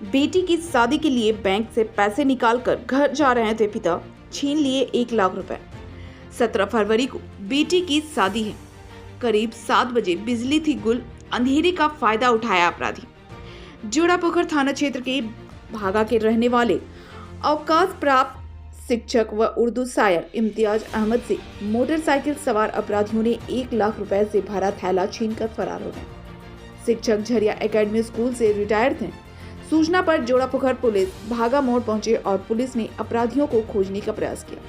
बेटी की शादी के लिए बैंक से पैसे निकालकर घर जा रहे थे पिता, छीन लिए 1 लाख रुपए। 17 फरवरी को बेटी की शादी है। करीब 7 बजे बिजली थी गुल, अंधेरे का फायदा उठाया अपराधी। जोड़ापोखर थाना क्षेत्र के भागा के रहने वाले अवकाश प्राप्त शिक्षक व उर्दू शायर इम्तियाज अहमद से मोटरसाइकिल सवार अपराधियों ने 1 लाख रुपए से भरा थैला छीनकर फरार हो गए। शिक्षक झरिया एकेडमी स्कूल से रिटायर्ड थे। सूचना पर जोड़ापोखर पुलिस भागा मोड़ पहुंचे और पुलिस ने अपराधियों को खोजने का प्रयास किया,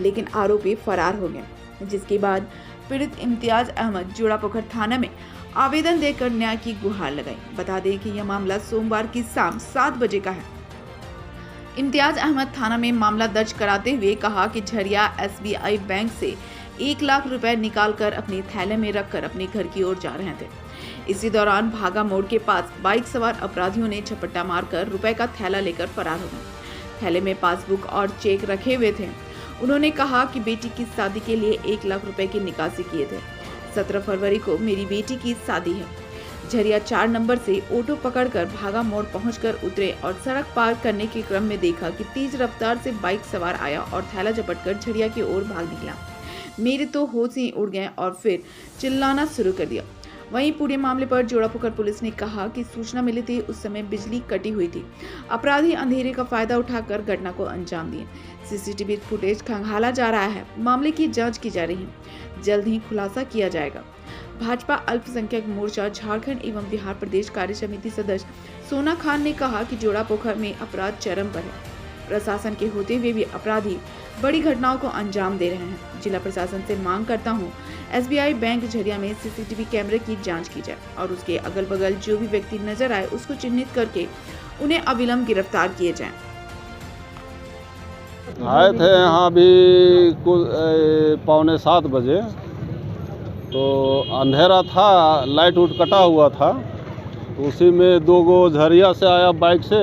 लेकिन आरोपी फरार हो गए। जिसके बाद पीड़ित इम्तियाज अहमद जोड़ापोखर थाना में आवेदन देकर न्याय की गुहार लगाई। बता दें कि यह मामला सोमवार की शाम 7 बजे का है। इम्तियाज अहमद थाना में मामला दर्ज कराते हुए कहा कि झरिया SBI बैंक से 1 लाख रुपए निकालकर अपने थैले में रखकर अपने घर की ओर जा रहे थे। इसी दौरान भागा मोड़ के पास बाइक सवार अपराधियों ने झपट्टा मारकर रुपए का थैला लेकर फरार हो गए। थैले में पासबुक और चेक रखे हुए थे। उन्होंने कहा कि बेटी की शादी के लिए 1 लाख रुपए की निकासी किए थे। 17 फरवरी को मेरी बेटी की शादी है। झरिया 4 नंबर से ऑटो पकड़कर भागा मोड़ पहुंचकर उतरे और सड़क पार करने के क्रम में देखा कि तेज रफ्तार से बाइक सवार आया और थैला झपटकर झरिया की ओर भाग निकला। मेरे तो होश ही उड़ गए और फिर चिल्लाना शुरू कर दिया। वहीं पूरे मामले पर जोड़ापोखर पुलिस ने कहा कि सूचना मिली थी, उस समय बिजली कटी हुई थी। अपराधी अंधेरे का फायदा उठाकर घटना को अंजाम दिए। CCTV फुटेज खंगाला जा रहा है। मामले की जांच की जा रही है। जल्द ही खुलासा किया जाएगा। भाजपा अल्पसंख्यक मोर्चा झारखंड एवं बिहार प्रदेश कार्य समिति सदस्य सोना खान ने कहा कि जोड़ापोखर में अपराध चरम पर है। प्रशासन के होते हुए भी अपराधी बड़ी घटनाओं को अंजाम दे रहे हैं। जिला प्रशासन से मांग करता हूं, SBI बैंक झरिया में CCTV कैमरे की जांच की जाए और उसके अगल बगल जो भी व्यक्ति नजर आए उसको चिन्हित करके उन्हें अविलंब गिरफ्तार किए जाएं। आए थे यहाँ भी कुछ 6:45 बजे, तो अंधेरा था, लाइट उट कटा हुआ था। तो उसी में 2 गो झरिया से आया बाइक से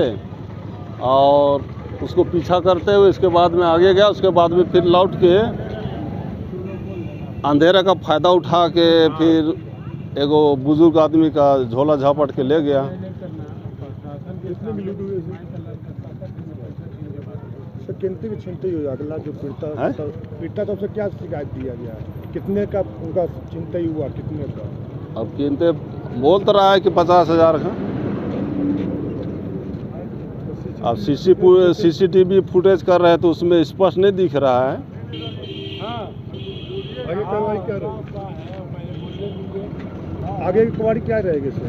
और उसको पीछा करते हुए इसके बाद में आगे गया। उसके बाद में फिर लौट के अंधेरे का फ़ायदा उठा के फिर एगो बुजुर्ग आदमी का झोला झापट के ले गया। अगला जो पीड़िता तो क्या शिकायत दिया गया है? कितने का उनका चिंतन हुआ? कितने का? अब कीमते बोल तो रहा है कि 50,000 का। अब CCTV फुटेज कर रहे हैं तो उसमें स्पष्ट नहीं दिख रहा है। आगे की कुमारी क्या रहेगी सर?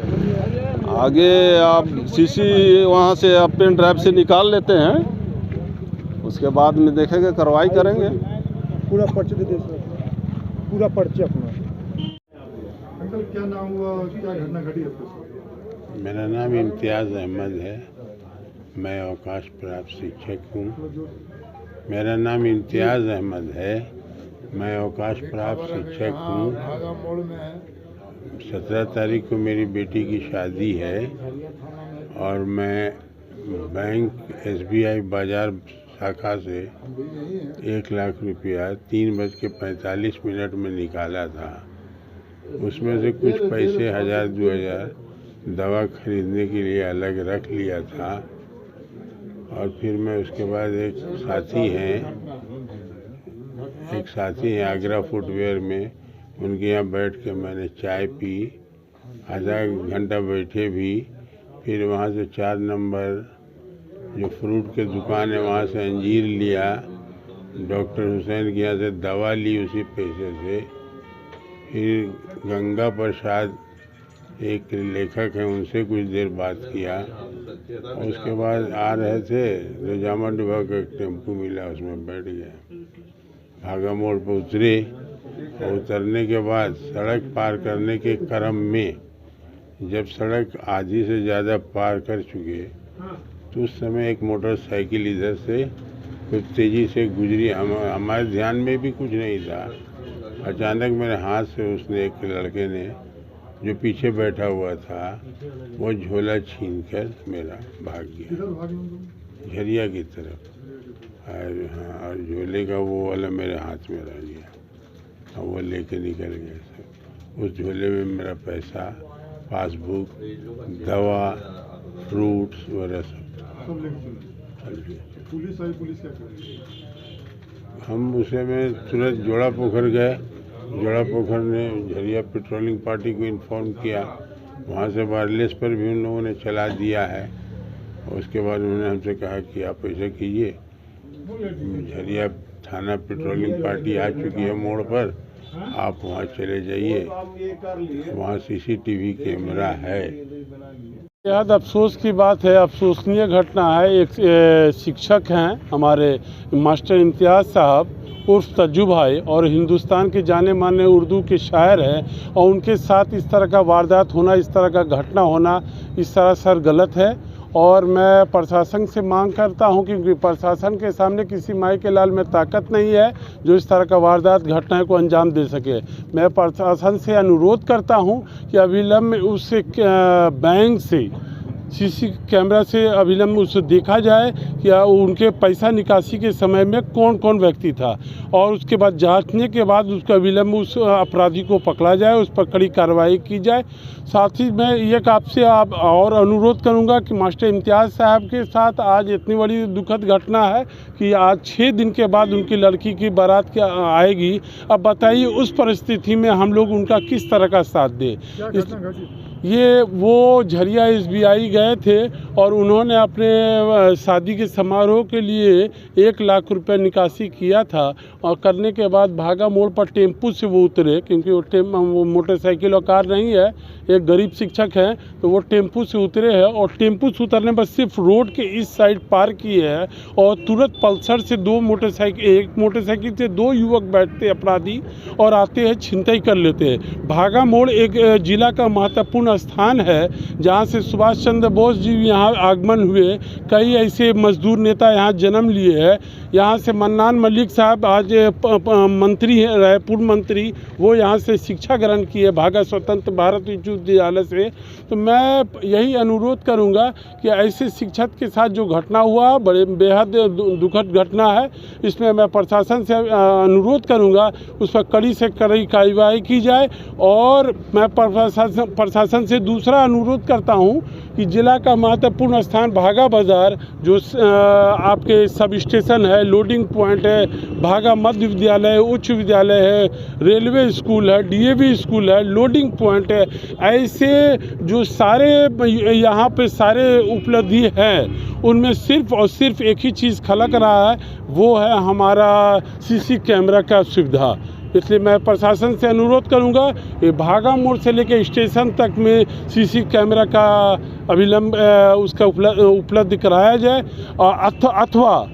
आगे आप वहाँ से आप पेन ड्राइव से निकाल लेते हैं, उसके बाद में देखेंगे, कार्रवाई करेंगे। पूरा पर्चा दे दीजिए, पूरा पर्चा अपना। अंकल क्या नाम हुआ, क्या घटना घटी आपके साथ? मेरा नाम इम्तियाज अहमद है। मैं अवकाश प्राप्त शिक्षक हूँ। मेरा नाम इम्तियाज अहमद है। मैं अवकाश प्राप्त शिक्षक हूँ। 17 तारीख को मेरी बेटी की शादी है और मैं बैंक SBI बाजार शाखा से 1 लाख रुपया 3:45 में निकाला था। उसमें से कुछ पैसे 1000-2000 दवा खरीदने के लिए अलग रख लिया था। और फिर मैं उसके बाद एक साथी हैं आगरा फुटवेयर में, उनके यहाँ बैठ के मैंने चाय पी। आधा घंटा बैठे भी। फिर वहाँ से 4 नंबर जो फ्रूट के दुकान है वहाँ से अंजीर लिया। डॉक्टर हुसैन के यहाँ से दवा ली उसी पैसे से। फिर गंगा प्रसाद एक लेखक है, उनसे कुछ देर बात किया। उसके बाद आ रहे थे तो जामा डिब्बा का एक टेम्पू मिला, उसमें बैठ गया। भागा मोड़ पर उतरे और उतरने के बाद सड़क पार करने के क्रम में जब सड़क आधी से ज़्यादा पार कर चुके तो उस समय एक मोटरसाइकिल इधर से कुछ तेज़ी से गुजरी। हमारे ध्यान में भी कुछ नहीं था। अचानक मेरे हाथ से उसने, एक लड़के ने जो पीछे बैठा हुआ था, वो झोला छीनकर मेरा भाग गया झरिया की तरफ। और झोले का वो वाला मेरे हाथ में रह गया और वो लेके निकल गया सब। उस झोले में मेरा पैसा पासबुक, दवा, फ्रूट्स वगैरह सब लेके चले। पुलिस आई, पुलिस क्या कर रही है? हम उसे में तुरंत जोड़ा पोखर गए। जोड़ा पोखर ने झरिया पेट्रोलिंग पार्टी को इन्फॉर्म किया। वहाँ से वायरलेस पर भी उन लोगों ने चला दिया है। और उसके बाद उन्होंने हमसे कहा कि आप ऐसा कीजिए, झरिया थाना पेट्रोलिंग पार्टी आ चुकी है मोड़ पर, आप वहाँ चले जाइए, वहाँ CCTV कैमरा है। बेहद अफसोस की बात है, अफसोसनीय घटना है। एक शिक्षक हैं हमारे मास्टर इम्तियाज़ साहब उर्फ तज्जू भाई, और हिंदुस्तान के जाने माने उर्दू के शायर हैं, और उनके साथ इस तरह का वारदात होना, इस तरह का घटना होना इस तरह सर गलत है। और मैं प्रशासन से मांग करता हूं, क्योंकि प्रशासन के सामने किसी माई के लाल में ताकत नहीं है जो इस तरह का वारदात घटना को अंजाम दे सके। मैं प्रशासन से अनुरोध करता हूं कि अविलंब उस बैंक से CC कैमरा से अविलंब उसे देखा जाए कि उनके पैसा निकासी के समय में कौन कौन व्यक्ति था, और उसके बाद जांचने के बाद उसका अविलंब उस अपराधी को पकड़ा जाए, उस पर कड़ी कार्रवाई की जाए। साथ ही मैं एक आपसे और अनुरोध करूंगा कि मास्टर इम्तियाज़ साहब के साथ आज इतनी बड़ी दुखद घटना है कि आज 6 दिन के बाद उनकी लड़की की बारात आएगी। अब बताइए उस परिस्थिति में हम लोग उनका किस तरह का साथ दें। ये वो झरिया SBI गए थे और उन्होंने अपने शादी के समारोह के लिए 1 लाख रुपए निकासी किया था, और करने के बाद भागा मोड़ पर टेम्पू से वो उतरे, क्योंकि वो मोटरसाइकिल और कार नहीं है, एक गरीब शिक्षक हैं, तो वो टेम्पू से उतरे हैं, और टेम्पू से उतरने पर सिर्फ रोड के इस साइड पार किए हैं, और तुरंत पल्सर से एक मोटरसाइकिल से 2 युवक बैठते अपराधी और आते हैं, छिनतई कर लेते हैं। भागा मोड़ एक जिला का महत्वपूर्ण स्थान है जहां से सुभाष चंद्र बोस जी यहां आगमन हुए। कई ऐसे मजदूर नेता यहां जन्म लिए हैं। यहां से मन्नान मलिक साहब आज मंत्री रहे, पूर्व मंत्री, वो यहां से शिक्षा ग्रहण किए भागा स्वतंत्र भारत विश्वविद्यालय से। तो मैं यही अनुरोध करूंगा कि ऐसे शिक्षक के साथ जो घटना हुआ बड़े बेहद दुखद घटना है। इसमें मैं प्रशासन से अनुरोध करूंगा उस पर कड़ी से कड़ी कार्रवाई की जाए। और मैं प्रशासन से दूसरा अनुरोध करता हूं कि जिला का महत्वपूर्ण स्थान भागा बाज़ार, जो आपके सब स्टेशन है, लोडिंग पॉइंट है, भागा मध्य विद्यालय, उच्च विद्यालय है, रेलवे स्कूल है, DAV स्कूल है, लोडिंग पॉइंट है, ऐसे जो सारे यहाँ पे सारे उपलब्धि हैं, उनमें सिर्फ और सिर्फ एक ही चीज़ खलक रहा है, वो है हमारा CC कैमरा का सुविधा। इसलिए मैं प्रशासन से अनुरोध करूंगा कि भागा मोड़ से लेकर स्टेशन तक में CC कैमरा का अविलंब उसका उपलब्ध कराया जाए, और अथवा